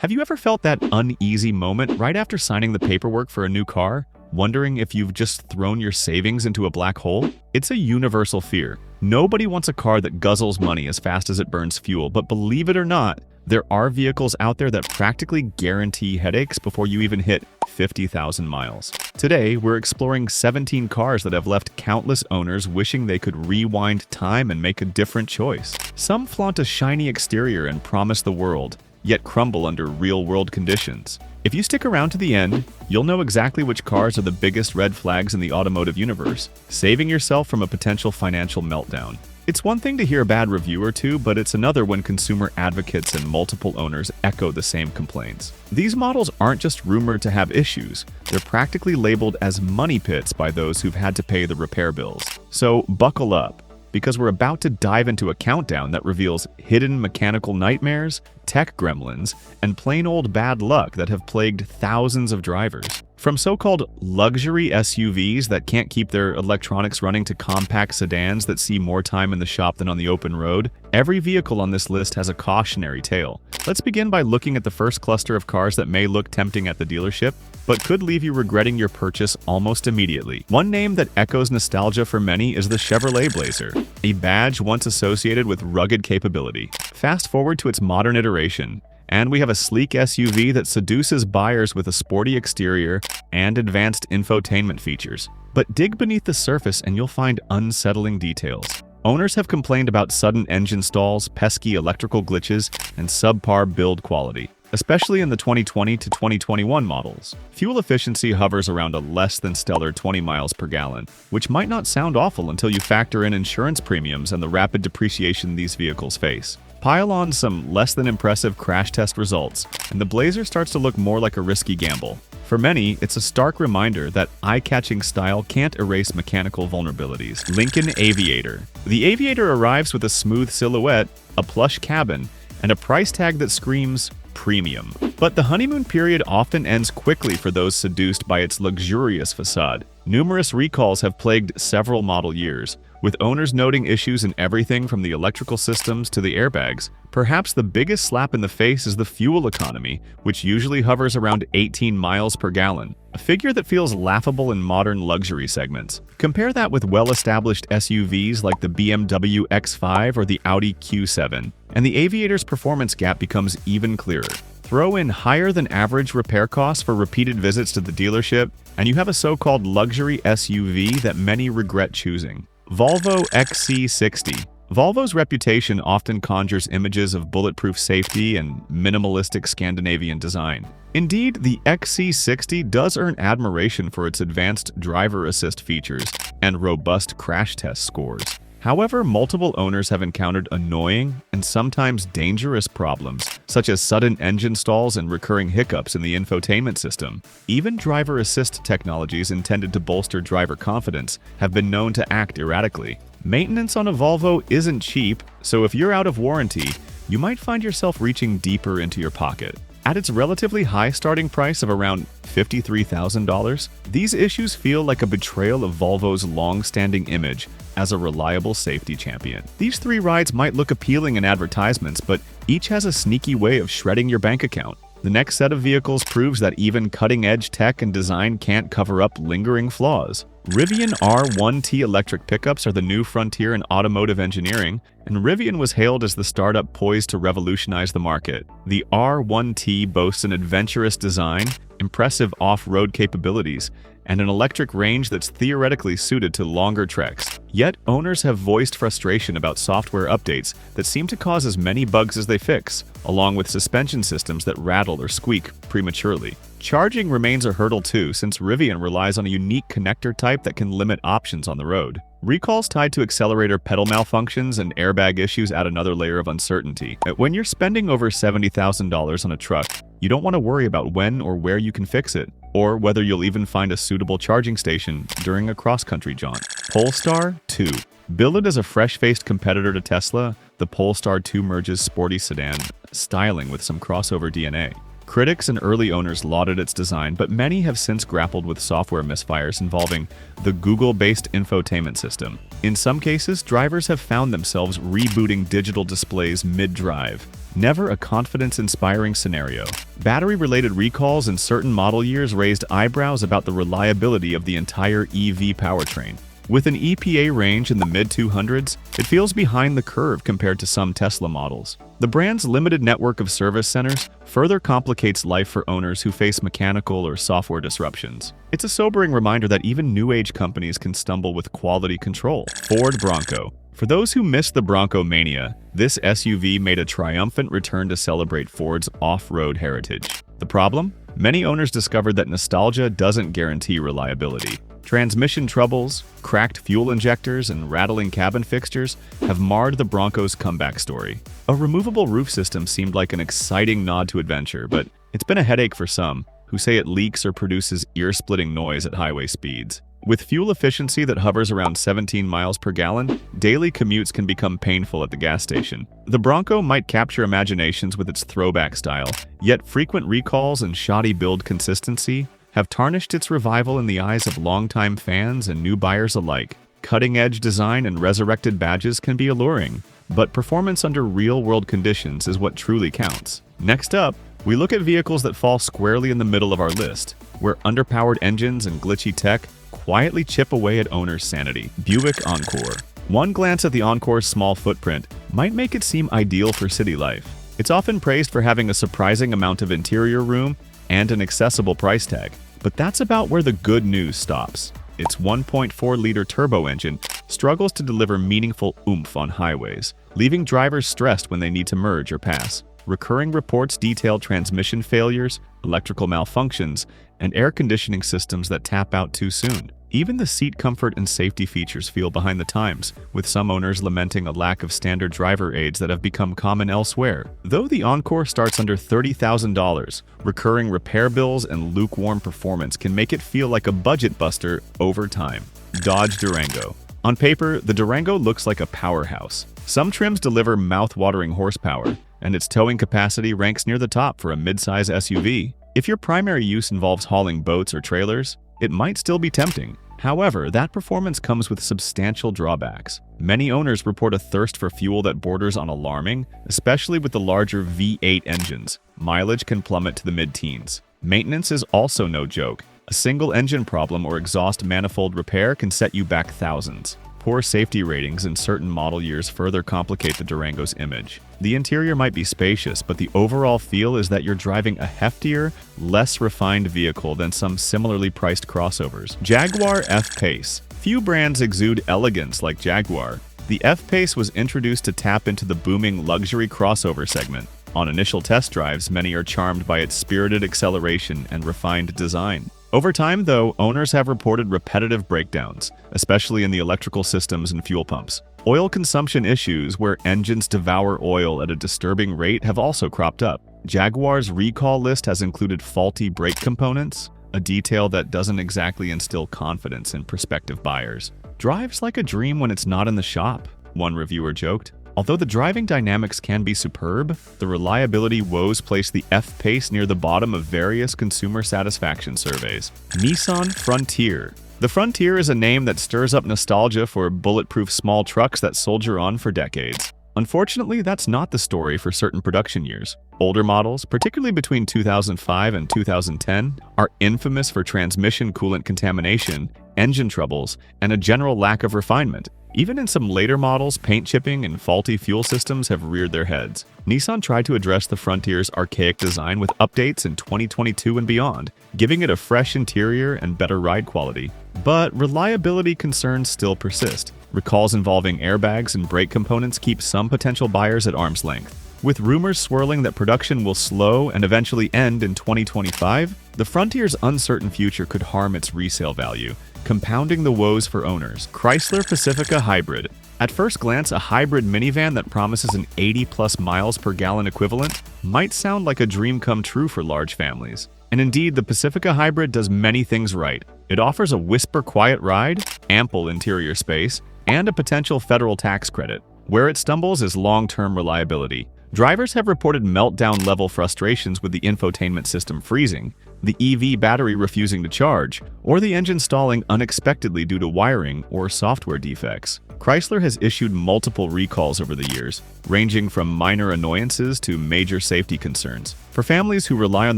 Have you ever felt that uneasy moment right after signing the paperwork for a new car, wondering if you've just thrown your savings into a black hole? It's a universal fear. Nobody wants a car that guzzles money as fast as it burns fuel, but believe it or not, there are vehicles out there that practically guarantee headaches before you even hit 50,000 miles. Today, we're exploring 17 cars that have left countless owners wishing they could rewind time and make a different choice. Some flaunt a shiny exterior and promise the world, yet crumble under real-world conditions. If you stick around to the end, you'll know exactly which cars are the biggest red flags in the automotive universe, saving yourself from a potential financial meltdown. It's one thing to hear a bad review or two, but it's another when consumer advocates and multiple owners echo the same complaints. These models aren't just rumored to have issues, they're practically labeled as money pits by those who've had to pay the repair bills. So buckle up, because we're about to dive into a countdown that reveals hidden mechanical nightmares, tech gremlins, and plain old bad luck that have plagued thousands of drivers. From so-called luxury SUVs that can't keep their electronics running to compact sedans that see more time in the shop than on the open road, every vehicle on this list has a cautionary tale. Let's begin by looking at the first cluster of cars that may look tempting at the dealership, but could leave you regretting your purchase almost immediately. One name that echoes nostalgia for many is the Chevrolet Blazer, a badge once associated with rugged capability. Fast forward to its modern iteration, and we have a sleek SUV that seduces buyers with a sporty exterior and advanced infotainment features. But dig beneath the surface and you'll find unsettling details. Owners have complained about sudden engine stalls, pesky electrical glitches, and subpar build quality, especially in the 2020 to 2021 models. Fuel efficiency hovers around a less than stellar 20 miles per gallon, which might not sound awful until you factor in insurance premiums and the rapid depreciation these vehicles face. Pile on some less than impressive crash test results, and the Blazer starts to look more like a risky gamble. For many, it's a stark reminder that eye-catching style can't erase mechanical vulnerabilities. Lincoln Aviator. The Aviator arrives with a smooth silhouette, a plush cabin, and a price tag that screams premium. But the honeymoon period often ends quickly for those seduced by its luxurious facade. Numerous recalls have plagued several model years, with owners noting issues in everything from the electrical systems to the airbags. Perhaps the biggest slap in the face is the fuel economy, which usually hovers around 18 miles per gallon, a figure that feels laughable in modern luxury segments. Compare that with well-established SUVs like the BMW X5 or the Audi Q7, and the Aviator's performance gap becomes even clearer. Throw in higher than average repair costs for repeated visits to the dealership, and you have a so-called luxury SUV that many regret choosing. Volvo XC60. Volvo's reputation often conjures images of bulletproof safety and minimalistic Scandinavian design. Indeed, the XC60 does earn admiration for its advanced driver assist features and robust crash test scores. However, multiple owners have encountered annoying and sometimes dangerous problems, such as sudden engine stalls and recurring hiccups in the infotainment system. Even driver assist technologies intended to bolster driver confidence have been known to act erratically. Maintenance on a Volvo isn't cheap, so if you're out of warranty, you might find yourself reaching deeper into your pocket. At its relatively high starting price of around $53,000, these issues feel like a betrayal of Volvo's long-standing image as a reliable safety champion. These three rides might look appealing in advertisements, but each has a sneaky way of shredding your bank account. The next set of vehicles proves that even cutting-edge tech and design can't cover up lingering flaws. Rivian R1T electric pickups are the new frontier in automotive engineering, and Rivian was hailed as the startup poised to revolutionize the market. The R1T boasts an adventurous design, impressive off-road capabilities, and an electric range that's theoretically suited to longer treks. Yet, owners have voiced frustration about software updates that seem to cause as many bugs as they fix, along with suspension systems that rattle or squeak prematurely. Charging remains a hurdle too, since Rivian relies on a unique connector type that can limit options on the road. Recalls tied to accelerator pedal malfunctions and airbag issues add another layer of uncertainty. When you're spending over $70,000 on a truck, you don't want to worry about when or where you can fix it, or whether you'll even find a suitable charging station during a cross-country jaunt. Polestar 2. Billed as a fresh-faced competitor to Tesla, the Polestar 2 merges sporty sedan styling with some crossover DNA. Critics and early owners lauded its design, but many have since grappled with software misfires involving the Google-based infotainment system. In some cases, drivers have found themselves rebooting digital displays mid-drive. Never a confidence-inspiring scenario. Battery-related recalls in certain model years raised eyebrows about the reliability of the entire EV powertrain. With an EPA range in the mid-200s, it feels behind the curve compared to some Tesla models. The brand's limited network of service centers further complicates life for owners who face mechanical or software disruptions. It's a sobering reminder that even new-age companies can stumble with quality control. Ford Bronco. For those who missed the Bronco mania, this SUV made a triumphant return to celebrate Ford's off-road heritage. The problem? Many owners discovered that nostalgia doesn't guarantee reliability. Transmission troubles, cracked fuel injectors, and rattling cabin fixtures have marred the Bronco's comeback story. A removable roof system seemed like an exciting nod to adventure, but it's been a headache for some, who say it leaks or produces ear-splitting noise at highway speeds. With fuel efficiency that hovers around 17 miles per gallon, daily commutes can become painful at the gas station. The Bronco might capture imaginations with its throwback style, yet frequent recalls and shoddy build consistency have tarnished its revival in the eyes of longtime fans and new buyers alike. Cutting-edge design and resurrected badges can be alluring, but performance under real-world conditions is what truly counts. Next up, we look at vehicles that fall squarely in the middle of our list, where underpowered engines and glitchy tech quietly chip away at owners' sanity. Buick Encore. One glance at the Encore's small footprint might make it seem ideal for city life. It's often praised for having a surprising amount of interior room and an accessible price tag. But that's about where the good news stops. Its 1.4-liter turbo engine struggles to deliver meaningful oomph on highways, leaving drivers stressed when they need to merge or pass. Recurring reports detail transmission failures, electrical malfunctions, and air conditioning systems that tap out too soon. Even the seat comfort and safety features feel behind the times, with some owners lamenting a lack of standard driver aids that have become common elsewhere. Though the Encore starts under $30,000, recurring repair bills and lukewarm performance can make it feel like a budget buster over time. Dodge Durango. On paper, the Durango looks like a powerhouse. Some trims deliver mouth-watering horsepower, and its towing capacity ranks near the top for a midsize SUV. If your primary use involves hauling boats or trailers, it might still be tempting. However, that performance comes with substantial drawbacks. Many owners report a thirst for fuel that borders on alarming, especially with the larger V8 engines. Mileage can plummet to the mid-teens. Maintenance is also no joke. A single engine problem or exhaust manifold repair can set you back thousands. Poor safety ratings in certain model years further complicate the Durango's image. The interior might be spacious, but the overall feel is that you're driving a heftier, less refined vehicle than some similarly priced crossovers. Jaguar F-Pace. Few brands exude elegance like Jaguar. The F-Pace was introduced to tap into the booming luxury crossover segment. On initial test drives, many are charmed by its spirited acceleration and refined design. Over time, though, owners have reported repetitive breakdowns, especially in the electrical systems and fuel pumps. Oil consumption issues, where engines devour oil at a disturbing rate, have also cropped up. Jaguar's recall list has included faulty brake components, a detail that doesn't exactly instill confidence in prospective buyers. Drives like a dream when it's not in the shop, one reviewer joked. Although the driving dynamics can be superb, the reliability woes place the F-Pace near the bottom of various consumer satisfaction surveys. Nissan Frontier. The Frontier is a name that stirs up nostalgia for bulletproof small trucks that soldier on for decades. Unfortunately, that's not the story for certain production years. Older models, particularly between 2005 and 2010, are infamous for transmission coolant contamination, engine troubles, and a general lack of refinement. Even in some later models, paint chipping and faulty fuel systems have reared their heads. Nissan tried to address the Frontier's archaic design with updates in 2022 and beyond, giving it a fresh interior and better ride quality. But reliability concerns still persist. Recalls involving airbags and brake components keep some potential buyers at arm's length. With rumors swirling that production will slow and eventually end in 2025, the Frontier's uncertain future could harm its resale value, compounding the woes for owners. Chrysler Pacifica Hybrid. At first glance, a hybrid minivan that promises an 80+ miles per gallon equivalent might sound like a dream come true for large families. And indeed, the Pacifica Hybrid does many things right. It offers a whisper-quiet ride, ample interior space, and a potential federal tax credit. Where it stumbles is long-term reliability. Drivers have reported meltdown-level frustrations with the infotainment system freezing, the EV battery refusing to charge, or the engine stalling unexpectedly due to wiring or software defects. Chrysler has issued multiple recalls over the years, ranging from minor annoyances to major safety concerns. For families who rely on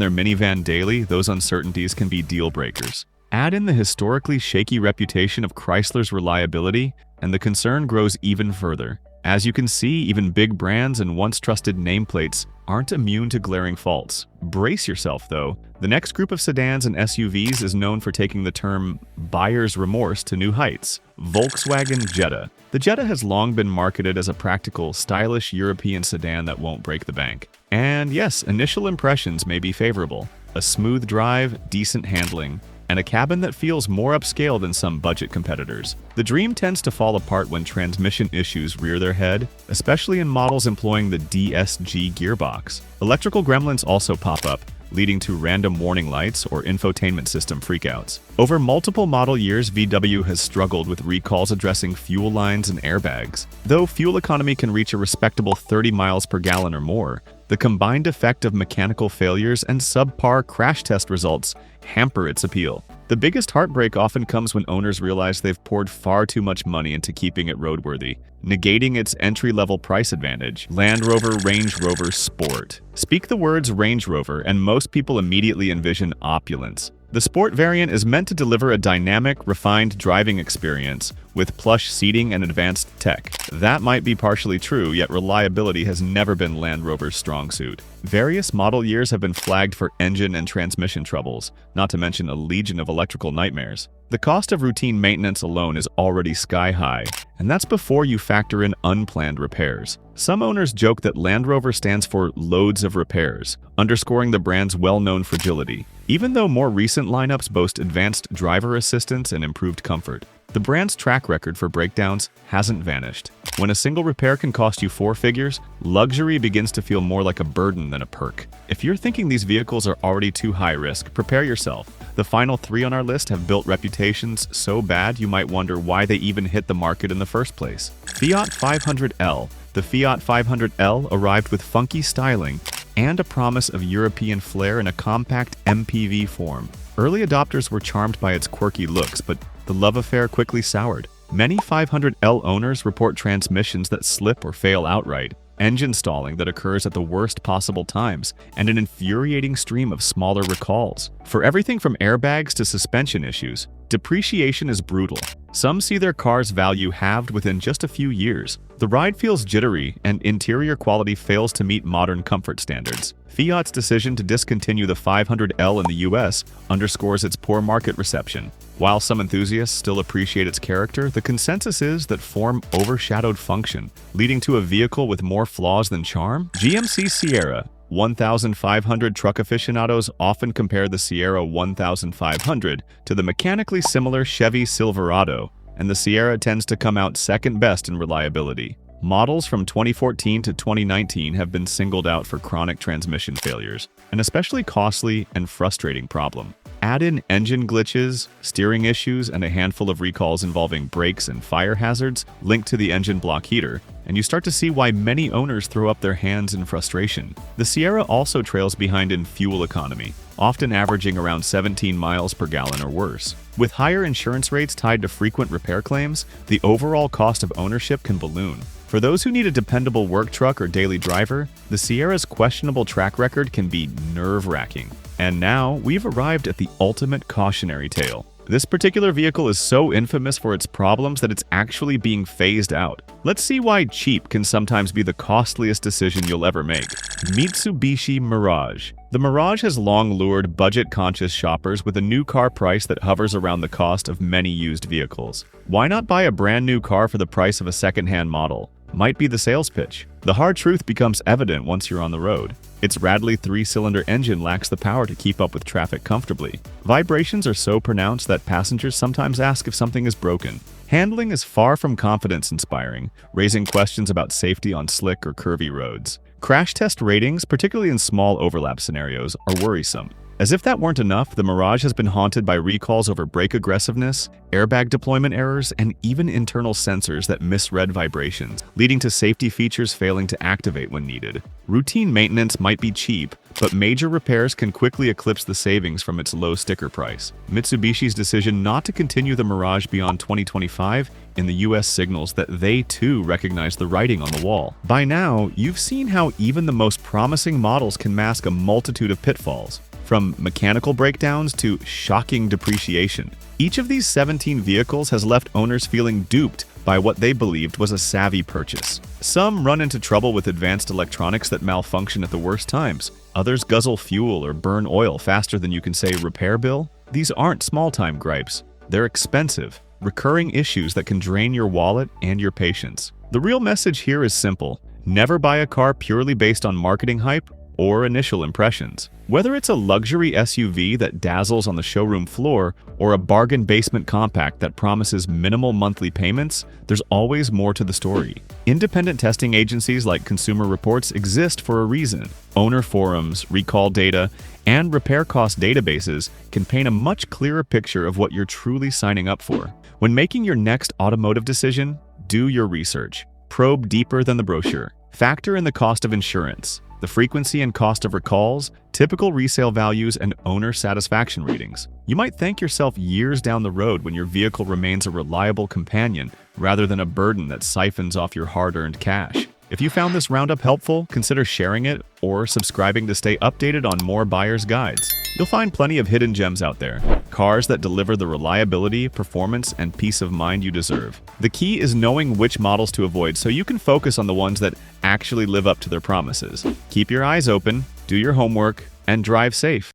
their minivan daily, those uncertainties can be deal breakers. Add in the historically shaky reputation of Chrysler's reliability, and the concern grows even further. As you can see, even big brands and once-trusted nameplates aren't immune to glaring faults. Brace yourself, though. The next group of sedans and SUVs is known for taking the term buyer's remorse to new heights. Volkswagen Jetta. The Jetta has long been marketed as a practical, stylish European sedan that won't break the bank. And yes, initial impressions may be favorable. A smooth drive, decent handling, and a cabin that feels more upscale than some budget competitors. The dream tends to fall apart when transmission issues rear their head, especially in models employing the DSG gearbox. Electrical gremlins also pop up, leading to random warning lights or infotainment system freakouts. Over multiple model years, VW has struggled with recalls addressing fuel lines and airbags. Though fuel economy can reach a respectable 30 miles per gallon or more, the combined effect of mechanical failures and subpar crash test results hamper its appeal. The biggest heartbreak often comes when owners realize they've poured far too much money into keeping it roadworthy, negating its entry-level price advantage. Land Rover Range Rover Sport. Speak the words Range Rover, and most people immediately envision opulence. The Sport variant is meant to deliver a dynamic, refined driving experience with plush seating and advanced tech. That might be partially true, yet reliability has never been Land Rover's strong suit. Various model years have been flagged for engine and transmission troubles, not to mention a legion of electrical nightmares. The cost of routine maintenance alone is already sky high, and that's before you factor in unplanned repairs. Some owners joke that Land Rover stands for loads of repairs, underscoring the brand's well-known fragility. Even though more recent lineups boast advanced driver assistance and improved comfort, the brand's track record for breakdowns hasn't vanished. When a single repair can cost you four figures, luxury begins to feel more like a burden than a perk. If you're thinking these vehicles are already too high risk, prepare yourself. The final three on our list have built reputations so bad you might wonder why they even hit the market in the first place. Fiat 500L. The Fiat 500L arrived with funky styling and a promise of European flair in a compact MPV form. Early adopters were charmed by its quirky looks, but the love affair quickly soured. Many 500L owners report transmissions that slip or fail outright, engine stalling that occurs at the worst possible times, and an infuriating stream of smaller recalls. For everything from airbags to suspension issues, depreciation is brutal. Some see their car's value halved within just a few years. The ride feels jittery, and interior quality fails to meet modern comfort standards. Fiat's decision to discontinue the 500L in the US underscores its poor market reception. While some enthusiasts still appreciate its character, the consensus is that form overshadowed function, leading to a vehicle with more flaws than charm. GMC Sierra 1500. Truck aficionados often compare the Sierra 1500 to the mechanically similar Chevy Silverado, and the Sierra tends to come out second best in reliability. Models from 2014 to 2019 have been singled out for chronic transmission failures, an especially costly and frustrating problem. Add in engine glitches, steering issues, and a handful of recalls involving brakes and fire hazards linked to the engine block heater, and you start to see why many owners throw up their hands in frustration. The Sierra also trails behind in fuel economy, often averaging around 17 miles per gallon or worse. With higher insurance rates tied to frequent repair claims, the overall cost of ownership can balloon. For those who need a dependable work truck or daily driver, the Sierra's questionable track record can be nerve-wracking. And now, we've arrived at the ultimate cautionary tale. This particular vehicle is so infamous for its problems that it's actually being phased out. Let's see why cheap can sometimes be the costliest decision you'll ever make. Mitsubishi Mirage. The Mirage has long lured budget-conscious shoppers with a new car price that hovers around the cost of many used vehicles. Why not buy a brand new car for the price of a second-hand model? Might be the sales pitch. The hard truth becomes evident once you're on the road. Its rattly 3-cylinder engine lacks the power to keep up with traffic comfortably. Vibrations are so pronounced that passengers sometimes ask if something is broken. Handling is far from confidence-inspiring, raising questions about safety on slick or curvy roads. Crash test ratings, particularly in small overlap scenarios, are worrisome. As if that weren't enough, the Mirage has been haunted by recalls over brake aggressiveness, airbag deployment errors, and even internal sensors that misread vibrations, leading to safety features failing to activate when needed. Routine maintenance might be cheap, but major repairs can quickly eclipse the savings from its low sticker price. Mitsubishi's decision not to continue the Mirage beyond 2025 in the US signals that they too recognize the writing on the wall. By now, you've seen how even the most promising models can mask a multitude of pitfalls, from mechanical breakdowns to shocking depreciation. Each of these 17 vehicles has left owners feeling duped by what they believed was a savvy purchase. Some run into trouble with advanced electronics that malfunction at the worst times. Others guzzle fuel or burn oil faster than you can say repair bill. These aren't small-time gripes. They're expensive, recurring issues that can drain your wallet and your patience. The real message here is simple. Never buy a car purely based on marketing hype or initial impressions. Whether it's a luxury SUV that dazzles on the showroom floor or a bargain basement compact that promises minimal monthly payments, there's always more to the story. Independent testing agencies like Consumer Reports exist for a reason. Owner forums, recall data, and repair cost databases can paint a much clearer picture of what you're truly signing up for. When making your next automotive decision, do your research. Probe deeper than the brochure. Factor in the cost of insurance, the frequency and cost of recalls, typical resale values, and owner satisfaction ratings. You might thank yourself years down the road when your vehicle remains a reliable companion rather than a burden that siphons off your hard-earned cash. If you found this roundup helpful, consider sharing it or subscribing to stay updated on more buyer's guides. You'll find plenty of hidden gems out there. Cars that deliver the reliability, performance, and peace of mind you deserve. The key is knowing which models to avoid so you can focus on the ones that actually live up to their promises. Keep your eyes open, do your homework, and drive safe.